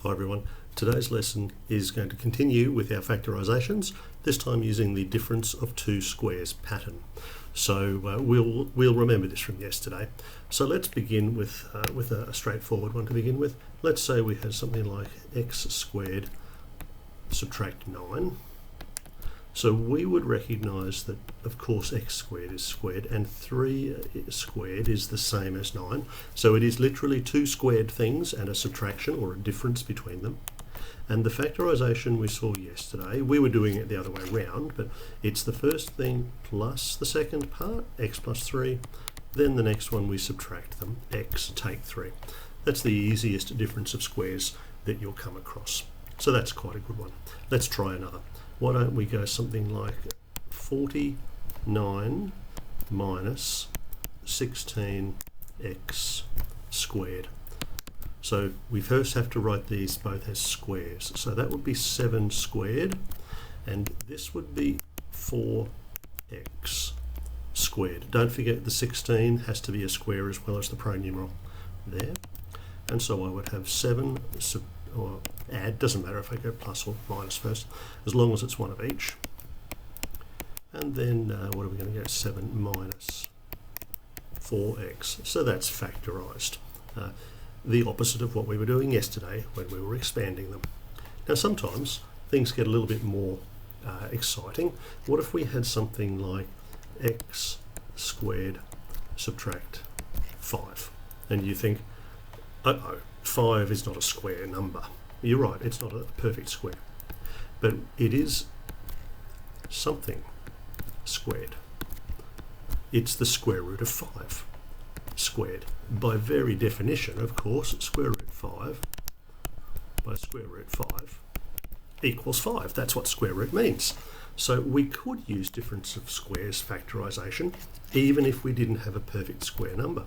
Hi everyone, today's lesson is going to continue with our factorisations, this time using the difference of two squares pattern. So we'll remember this from yesterday. So let's begin with a straightforward one to begin with. Let's say we had something like x squared subtract 9. So we would recognise that, of course, x squared is squared and 3 squared is the same as 9. So it is literally two squared things and a subtraction or a difference between them. And the factorisation we saw yesterday, we were doing it the other way around, but it's the first thing plus the second part, x plus 3. Then the next one we subtract them, x take 3. That's the easiest difference of squares that you'll come across. So that's quite a good one. Let's try another. Why don't we go something like 49 minus 16x squared. So we first have to write these both as squares. So that would be 7 squared, and this would be 4x squared. Don't forget the 16 has to be a square as well as the pronumeral there. And so I would have 7 or add, doesn't matter if I go plus or minus first, as long as it's one of each. And then what are we going to get? 7 minus 4x. So that's factorised. The opposite of what we were doing yesterday when we were expanding them. Now sometimes things get a little bit more exciting. What if we had something like x squared subtract 5? And you think, uh-oh, 5 is not a square number. You're right, it's not a perfect square, but it is something squared. It's the square root of 5 squared. By very definition, of course, square root 5 by square root 5 equals 5. That's what square root means. So we could use difference of squares factorisation even if we didn't have a perfect square number.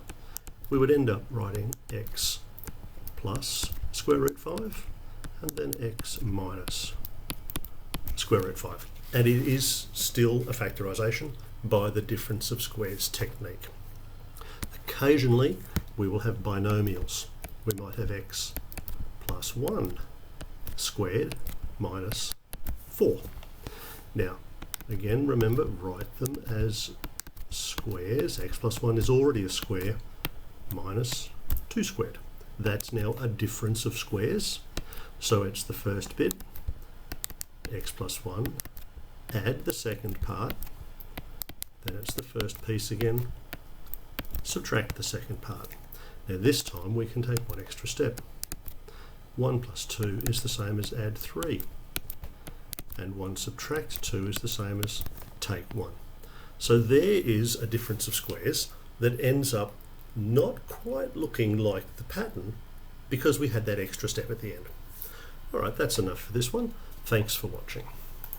We would end up writing x plus square root 5 and then x minus square root 5. And it is still a factorisation by the difference of squares technique. Occasionally we will have binomials. We might have x plus 1 squared minus 4. Now again, remember, write them as squares. X plus 1 is already a square minus 2 squared. That's now a difference of squares. So it's the first bit, x plus 1, add the second part, then it's the first piece again, subtract the second part. Now this time we can take one extra step. 1 plus 2 is the same as add 3, and 1 subtract 2 is the same as take 1. So there is a difference of squares that ends up not quite looking like the pattern because we had that extra step at the end. All right, that's enough for this one. Thanks for watching.